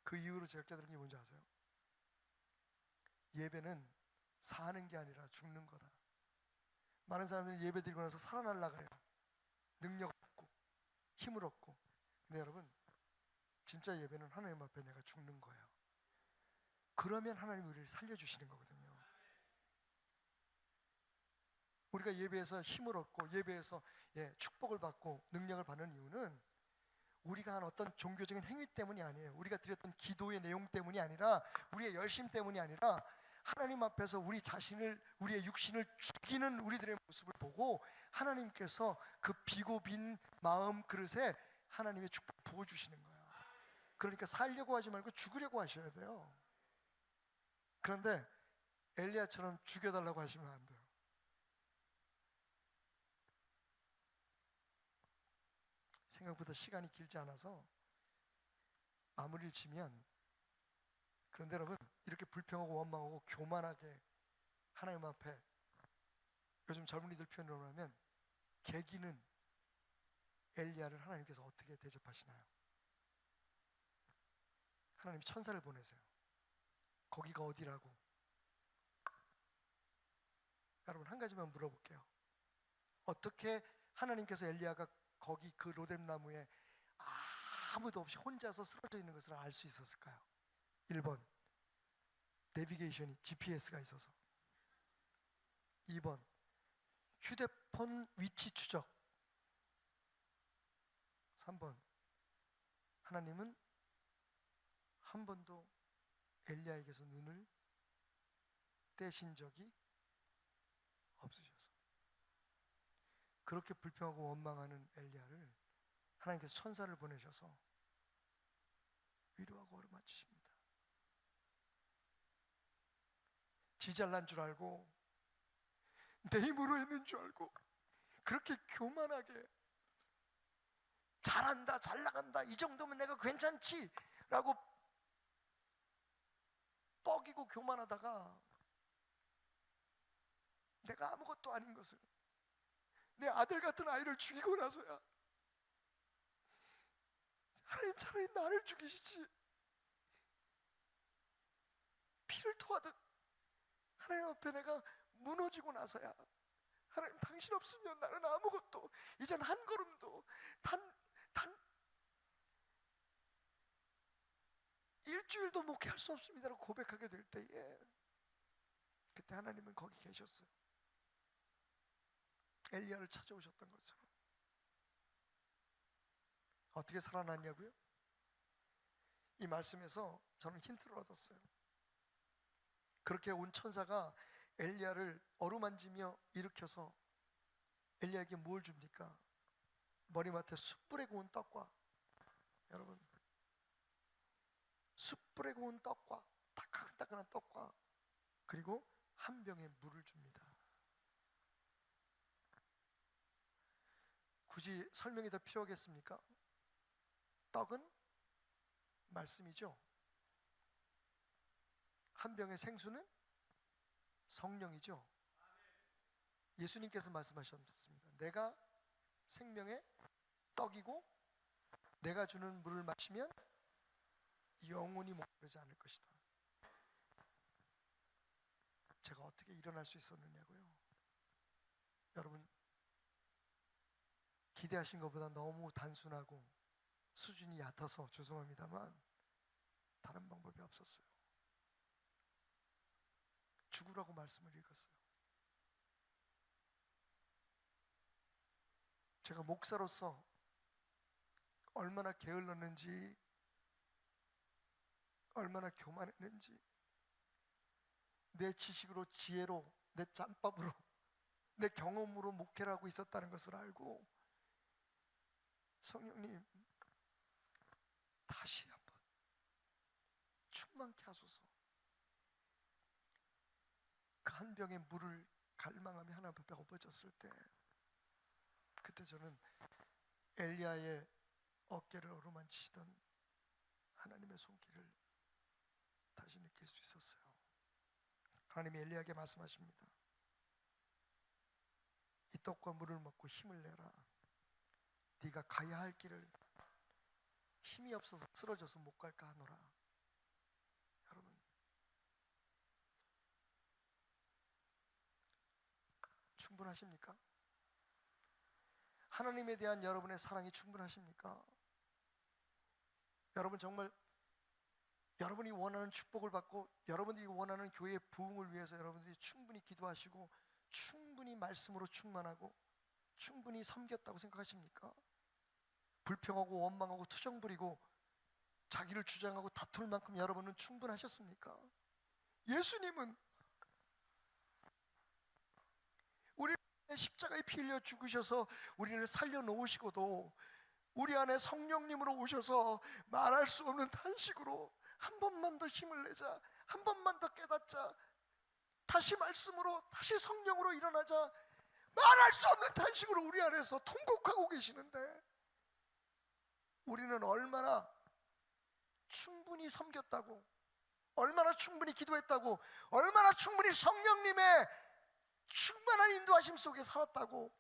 그 이후로 제가 깨달은 게 뭔지 아세요? 예배는 사는 게 아니라 죽는 거다. 많은 사람들이 예배 드리고 나서 살아날라 그래요. 능력 얻고 힘을 얻고. 근데 여러분, 진짜 예배는 하나님 앞에 내가 죽는 거예요. 그러면 하나님이 우리를 살려주시는 거거든요. 우리가 예배에서 힘을 얻고 예배에서 축복을 받고 능력을 받는 이유는 우리가 한 어떤 종교적인 행위 때문이 아니에요. 우리가 드렸던 기도의 내용 때문이 아니라, 우리의 열심 때문이 아니라, 하나님 앞에서 우리 자신을, 우리의 육신을 죽이는 우리들의 모습을 보고 하나님께서 그 비고 빈 마음 그릇에 하나님의 축복 부어주시는 거예요. 그러니까 살려고 하지 말고 죽으려고 하셔야 돼요. 그런데 엘리야처럼 죽여달라고 하시면 안 돼요. 생각보다 시간이 길지 않아서 마무리를 치면, 그런데 여러분, 이렇게 불평하고 원망하고 교만하게 하나님 앞에, 요즘 젊은이들 표현으로 하면 계기는, 엘리야를 하나님께서 어떻게 대접하시나요? 하나님 천사를 보내세요. 거기가 어디라고? 여러분, 한 가지만 물어볼게요. 어떻게 하나님께서 엘리야가 거기 그 로뎀 나무에 아무도 없이 혼자서 쓰러져 있는 것을 알 수 있었을까요? 1번, 내비게이션이 GPS가 있어서. 2번, 휴대폰 위치 추적. 3번, 하나님은 한 번도 엘리야에게서 눈을 떼신 적이 없으셔서. 그렇게 불평하고 원망하는 엘리야를 하나님께서 천사를 보내셔서 위로하고 어루만지십니다. 지 잘난 줄 알고, 내 힘으로 했는 줄 알고, 그렇게 교만하게 잘한다, 잘 나간다, 이 정도면 내가 괜찮지 라고 뻐기고 교만하다가 내가 아무것도 아닌 것을, 내 아들 같은 아이를 죽이고 나서야 하나님 차라리 나를 죽이시지, 피를 토하듯 하나님 앞에 내가 무너지고 나서야, 하나님 당신 없으면 나는 아무것도, 이젠 한 걸음도 단 일주일도 목회할 수 없습니다라고 고백하게 될 때에, 그때 하나님은 거기 계셨어요. 엘리야를 찾아오셨던 것처럼. 어떻게 살아났냐고요? 이 말씀에서 저는 힌트를 얻었어요. 그렇게 온 천사가 엘리야를 어루만지며 일으켜서 엘리야에게 뭘 줍니까? 머리맡에 숯불에 구운 떡과, 여러분, 숯불에 구운 떡과 따끈따끈한 떡과, 그리고 한 병의 물을 줍니다. 굳이 설명이 더 필요하겠습니까? 떡은 말씀이죠. 한 병의 생수는 성령이죠. 예수님께서 말씀하셨습니다. 내가 생명의 떡이고 내가 주는 물을 마시면 영원히 목마르지 않을 것이다. 제가 어떻게 일어날 수 있었느냐고요? 여러분, 기대하신 것보다 너무 단순하고 수준이 얕아서 죄송합니다만 다른 방법이 없었어요. 죽으라고 말씀을 읽었어요. 제가 목사로서 얼마나 게을렀는지, 얼마나 교만했는지, 내 지식으로, 지혜로, 내 짬밥으로, 내 경험으로 목회를 하고 있었다는 것을 알고, 성령님 다시 한번 충만케 하소서. 그 한 병의 물을 갈망하며 하나님 앞에 엎어졌을 때, 그때 저는 엘리야의 어깨를 어루만지시던 하나님의 손길을 다시 느낄 수 있었어요. 하나님이 엘리야에게 말씀하십니다. 이 떡과 물을 먹고 힘을 내라. 네가 가야 할 길을 힘이 없어서 쓰러져서 못 갈까 하노라. 여러분, 충분하십니까? 하나님에 대한 여러분의 사랑이 충분하십니까? 여러분, 정말 여러분이 원하는 축복을 받고 여러분들이 원하는 교회의 부흥을 위해서 여러분들이 충분히 기도하시고 충분히 말씀으로 충만하고 충분히 섬겼다고 생각하십니까? 불평하고 원망하고 투정 부리고 자기를 주장하고 다툴 만큼 여러분은 충분하셨습니까? 예수님은 우리를 십자가에 피 흘려 죽으셔서 우리를 살려놓으시고도 우리 안에 성령님으로 오셔서 말할 수 없는 탄식으로 한 번만 더 힘을 내자, 한 번만 더 깨닫자, 다시 말씀으로, 다시 성령으로 일어나자, 말할 수 없는 탄식으로 우리 안에서 통곡하고 계시는데, 우리는 얼마나 충분히 섬겼다고, 얼마나 충분히 기도했다고, 얼마나 충분히 성령님의 충만한 인도하심 속에 살았다고,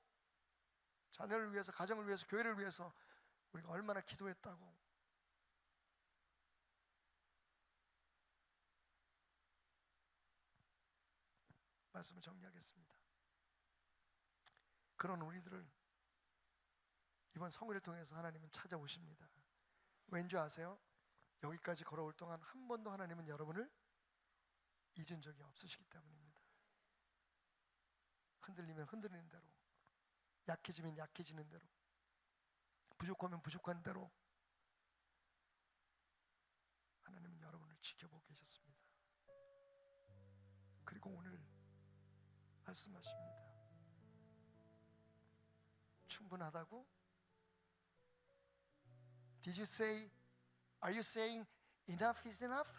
자녀를 위해서, 가정을 위해서, 교회를 위해서 우리가 얼마나 기도했다고. 말씀을 정리하겠습니다. 그런 우리들을 이번 성회를 통해서 하나님은 찾아오십니다. 왠지 아세요? 여기까지 걸어올 동안 한 번도 하나님은 여러분을 잊은 적이 없으시기 때문입니다. 흔들리면 흔들리는 대로, 약해지면 약해지는 대로, 부족하면 부족한 대로 하나님은 여러분을 지켜보고 계셨습니다. 그리고 오늘 말씀하십니다. 충분하다고? Did you say, are you saying enough is enough?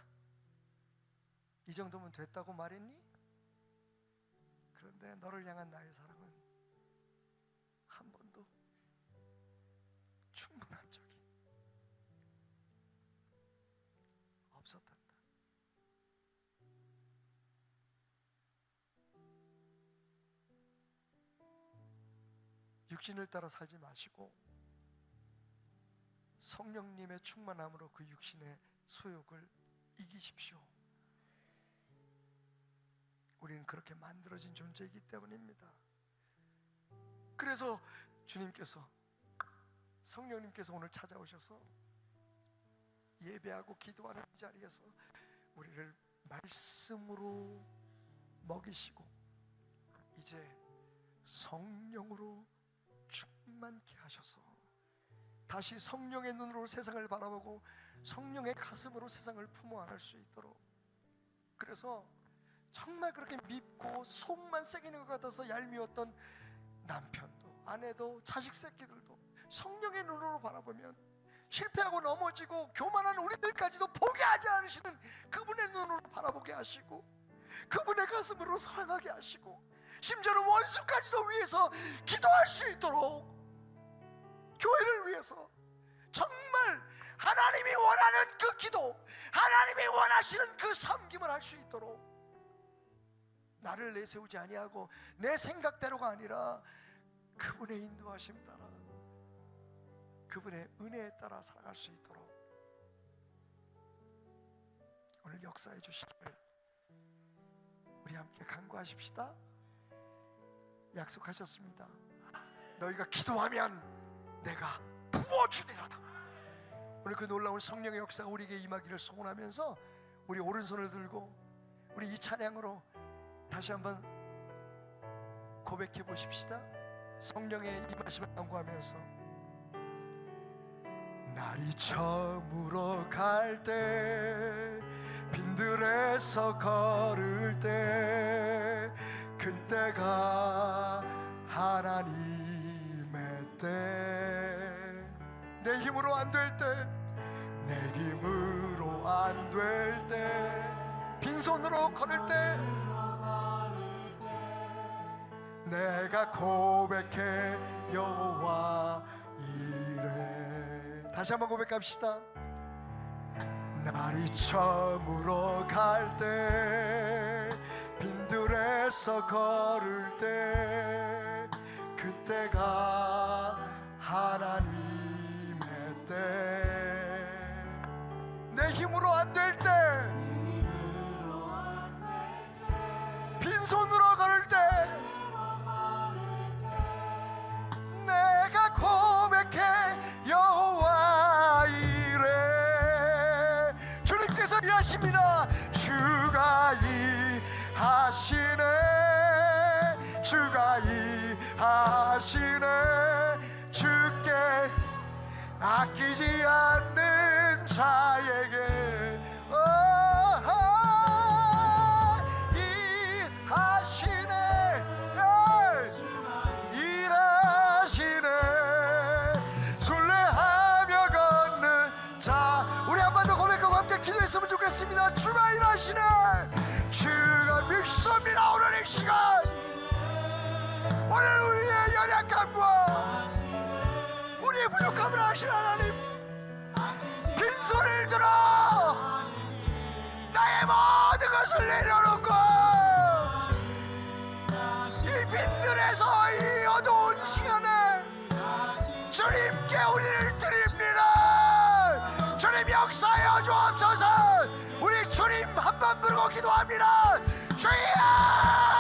이 정도면 됐다고 말했니? 그런데 너를 향한 나의 사랑은 한 번도 충분한 적이 없었단다. 육신을 따라 살지 마시고 성령님의 충만함으로 그 육신의 소욕을 이기십시오. 우리는 그렇게 만들어진 존재이기 때문입니다. 그래서 주님께서, 성령님께서 오늘 찾아오셔서 예배하고 기도하는 이 자리에서 우리를 말씀으로 먹이시고 이제 성령으로 충만케 하셔서 다시 성령의 눈으로 세상을 바라보고 성령의 가슴으로 세상을 품어 안을 수 있도록, 그래서 정말 그렇게 밉고 속만 새기는 것 같아서 얄미웠던 남편도 아내도 자식 새끼들도 성령의 눈으로 바라보면 실패하고 넘어지고 교만한 우리들까지도 포기하지 않으시는 그분의 눈으로 바라보게 하시고 그분의 가슴으로 사랑하게 하시고 심지어는 원수까지도 위해서 기도할 수 있도록, 교회를 위해서 정말 하나님이 원하는 그 기도, 하나님이 원하시는 그 섬김을 할 수 있도록 나를 내세우지 아니하고 내 생각대로가 아니라 그분의 인도하심 따라, 그분의 은혜에 따라 살아갈 수 있도록 오늘 역사해 주시기를 우리 함께 간구하십시다. 약속하셨습니다. 너희가 기도하면 내가 부어주리라. 오늘 그 놀라운 성령의 역사가 우리에게 임하기를 소원하면서 우리 오른손을 들고 우리 이 찬양으로 다시 한번 고백해 보십시다. 성령의 임하심을 간구하면서 날이 저물어 갈 때, 빈들에서 걸을 때, 그때가 하나님의 때, 내 힘으로 안 될 때, 내 힘으로 안 될 때, 빈손으로 걸을 때 내가 고백해 여호와 이래. 다시 한번 고백합시다. 날이 저물어 갈 때, 빈들에서 걸을 때, 그때가 하나님의 때, 내 힘으로 안 될 때, 빈손으로 걸을 때 내가 고백해 여호와 이래. 주님께서 일하십니다. 주가 일하시네, 주가 일하시네. 주께 아끼지 않는 자에게 기도했으면 좋겠습니다. 주가 일하시네. 주가 믿습니다. 오늘 이 시간, 오늘 우리의 연약함과 우리의 부족함을 아시는 하나님, 빈손을 들어 것을 내려놓고 이 빈들에서 이 어두운 시간에 주님께 우리를 드립니다. 주님 역사하여 주옵소서. 우리 주님 한 번 부르고 기도합니다. 주여!